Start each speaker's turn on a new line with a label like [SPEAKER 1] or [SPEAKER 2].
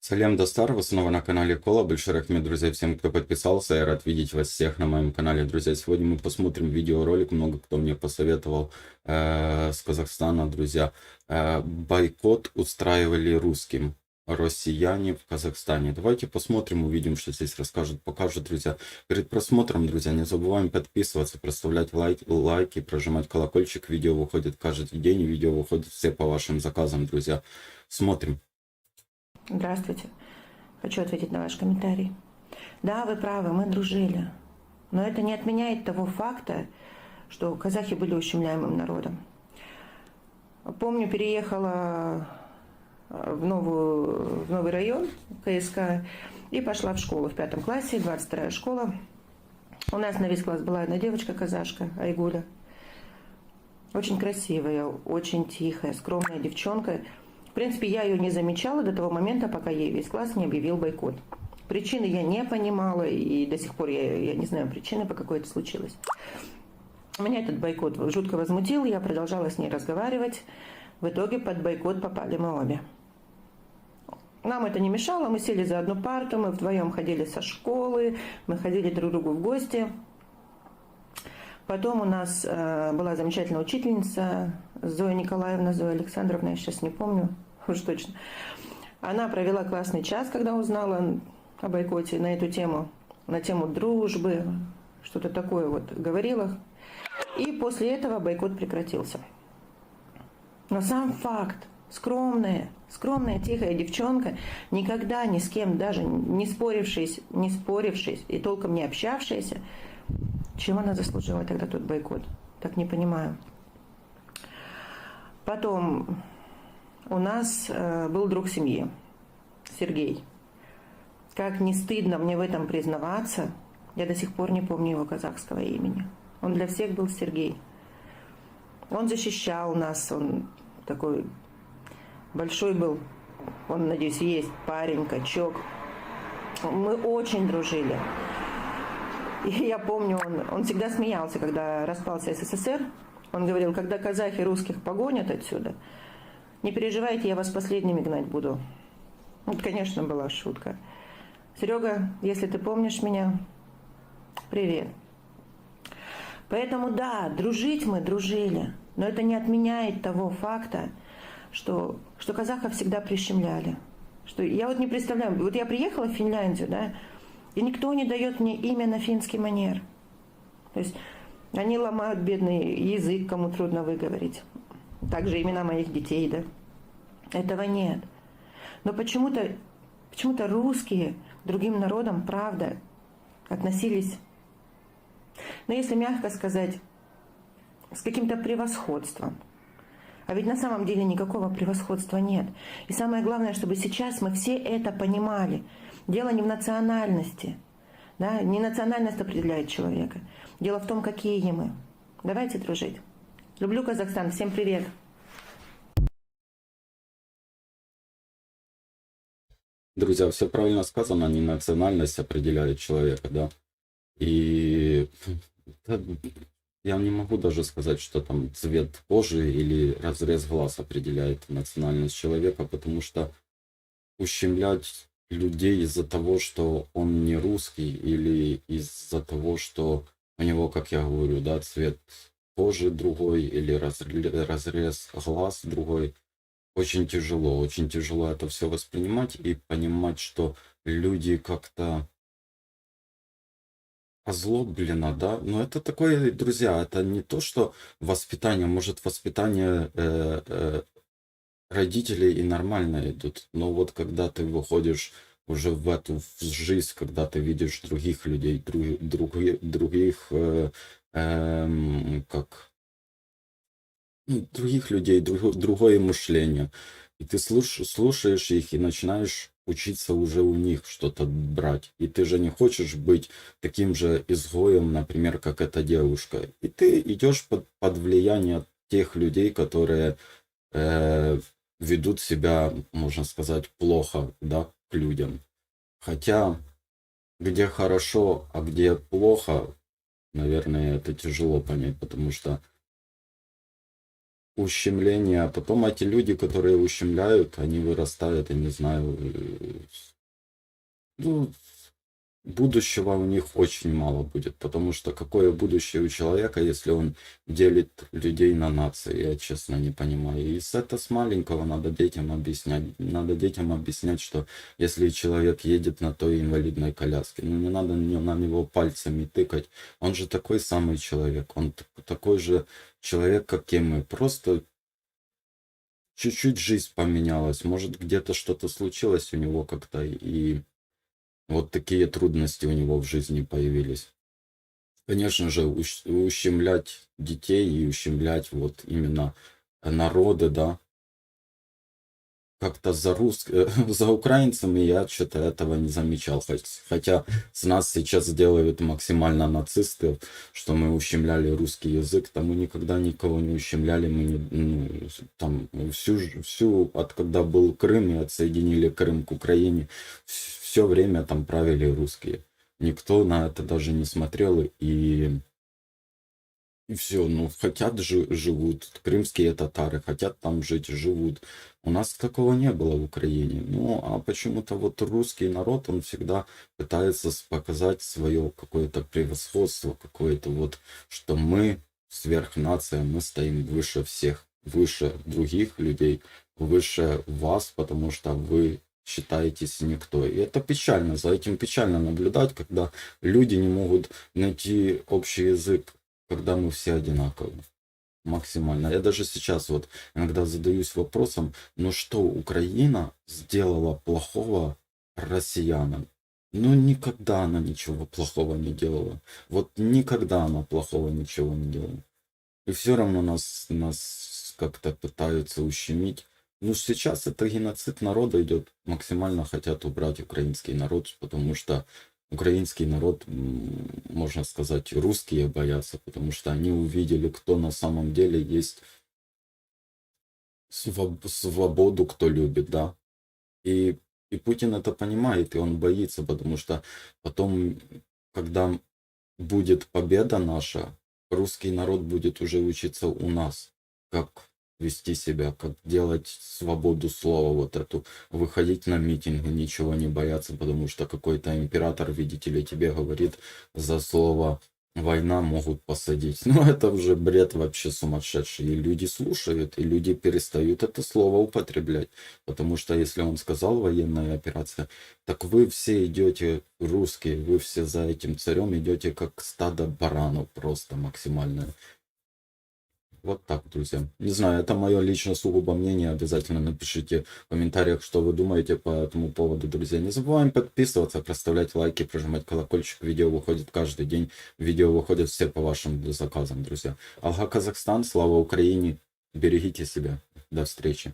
[SPEAKER 1] Салем Достар, вы снова на канале Кола. Большой рахмет, друзья, всем, кто подписался. Я рад видеть вас всех на моем канале, друзья. Сегодня мы посмотрим видеоролик. Много кто мне посоветовал с Казахстана, друзья. Бойкот устраивали русским россияне в Казахстане. Давайте посмотрим, увидим, что здесь расскажут, покажут, друзья. Перед просмотром, друзья, не забываем подписываться, проставлять лайки, прожимать колокольчик. Видео выходит каждый день, видео выходит все по вашим заказам, друзья. Смотрим.
[SPEAKER 2] Здравствуйте. Хочу ответить на ваш комментарий. Да, вы правы, мы дружили. Но это не отменяет того факта, что казахи были ущемляемым народом. Помню, переехала в новый район КСК и пошла в школу в 5 классе, 22-я школа. У нас на весь класс была одна девочка-казашка, Айгуля. Очень красивая, очень тихая, скромная девчонка. В принципе, я ее не замечала до того момента, пока ей весь класс не объявил бойкот. Причины я не понимала, и до сих пор я не знаю причины, по какой это случилось. Меня этот бойкот жутко возмутил, я продолжала с ней разговаривать. В итоге под бойкот попали мы обе. Нам это не мешало, мы сели за одну парту, мы вдвоем ходили со школы, мы ходили друг к другу в гости. Потом у нас была замечательная учительница Зоя Николаевна, Зоя Александровна, я сейчас не помню уж точно. Она провела классный час, когда узнала о бойкоте на эту тему, на тему дружбы, что-то такое вот говорила. И после этого бойкот прекратился. Но сам факт, скромная, тихая девчонка, никогда ни с кем даже не спорившись и толком не общавшаяся, чем она заслужила тогда тот бойкот? Так не понимаю. Потом у нас был друг семьи, Сергей. Как не стыдно мне в этом признаваться, я до сих пор не помню его казахского имени. Он для всех был Сергей. Он защищал нас, он такой большой был, он, надеюсь, есть парень, качок. Мы очень дружили. И я помню, он всегда смеялся, когда распался СССР. Он говорил, когда казахи русских погонят отсюда, не переживайте, я вас последними гнать буду. Вот, конечно, была шутка. Серега, если ты помнишь меня, привет. Поэтому да, дружить мы дружили, но это не отменяет того факта, что казахов всегда прищемляли. Что я вот не представляю, вот я приехала в Финляндию, да, и никто не дает мне имя на финский манер. То есть они ломают бедный язык, кому трудно выговорить. Также имена моих детей, да. Этого нет. Но почему-то русские к другим народам, правда, относились, ну, если мягко сказать, с каким-то превосходством. А ведь на самом деле никакого превосходства нет. И самое главное, чтобы сейчас мы все это понимали. Дело не в национальности. Да? Не национальность определяет человека. Дело в том, какие мы. Давайте дружить. Люблю Казахстан. Всем привет.
[SPEAKER 1] Друзья, все правильно сказано, не национальность определяет человека, да. И да, я не могу даже сказать, что там цвет кожи или разрез глаз определяет национальность человека, потому что ущемлять людей из-за того, что он не русский, или из-за того, что у него, как я говорю, да, цвет кожи другой или разрез глаз другой, очень тяжело это все воспринимать и понимать, что люди как-то озлоблено, да, но это такое, друзья, это не то, что воспитание, может, воспитание родителей и нормально идут, но вот когда ты выходишь уже в эту жизнь, когда ты видишь других людей, других, как, ну, других людей, другое мышление, и ты слушаешь их и начинаешь учиться уже у них что-то брать. И ты же не хочешь быть таким же изгоем, например, как эта девушка. И ты идешь под влияние тех людей, которые ведут себя, можно сказать, плохо, да, к людям. Хотя, где хорошо, а где плохо, наверное, это тяжело понять, потому что ущемление, а потом эти люди, которые ущемляют, они вырастают, я не знаю, ну, будущего у них очень мало будет, потому что какое будущее у человека, если он делит людей на нации, я честно не понимаю. И с маленького надо детям объяснять, что если человек едет на той инвалидной коляске, ну не надо на него пальцами тыкать, он же такой самый человек, он такой же человек, как и мы, просто чуть-чуть жизнь поменялась, может где-то что-то случилось у него как-то, и вот такие трудности у него в жизни появились. Конечно же, ущемлять детей и ущемлять вот именно народы, да, как-то за украинцами я что-то этого не замечал. Хотя с нас сейчас делают максимально нацисты, что мы ущемляли русский язык, там мы никогда никого не ущемляли, мы не, ну, там от когда был Крым и отсоединили Крым к Украине, все время там правили русские. Никто на это даже не смотрел, и все, ну, хотят, живут. Крымские татары хотят там жить, живут. У нас такого не было в Украине. Ну, а почему-то вот русский народ, он всегда пытается показать свое какое-то превосходство, какое-то вот, что мы сверхнация, мы стоим выше всех, выше других людей, выше вас, потому что вы считаетесь никто. И это печально, за этим печально наблюдать, когда люди не могут найти общий язык, когда мы все одинаковы. Максимально. Я даже сейчас вот иногда задаюсь вопросом, ну что Украина сделала плохого россиянам? Ну никогда она ничего плохого не делала. Вот никогда она плохого ничего не делала. И все равно нас как-то пытаются ущемить. Ну сейчас это геноцид народа идет. Максимально хотят убрать украинский народ, потому что украинский народ, можно сказать, русские боятся, потому что они увидели, кто на самом деле есть свободу, кто любит, да. И Путин это понимает, и он боится, потому что потом, когда будет победа наша, русский народ будет уже учиться у нас, как вести себя, как делать свободу слова вот эту, выходить на митинги, ничего не бояться, потому что какой-то император, видите ли, тебе говорит за слово «война» могут посадить. Ну, это уже бред вообще сумасшедший. И люди слушают, и люди перестают это слово употреблять. Потому что если он сказал «военная операция», так вы все идете, русские, вы все за этим царем идете как стадо баранов просто максимально. Вот так, друзья. Не знаю, это мое лично сугубо мнение. Обязательно напишите в комментариях, что вы думаете по этому поводу, друзья. Не забываем подписываться, проставлять лайки, прожимать колокольчик. Видео выходит каждый день. Видео выходят все по вашим заказам, друзья. Алга Казахстан, слава Украине. Берегите себя. До встречи.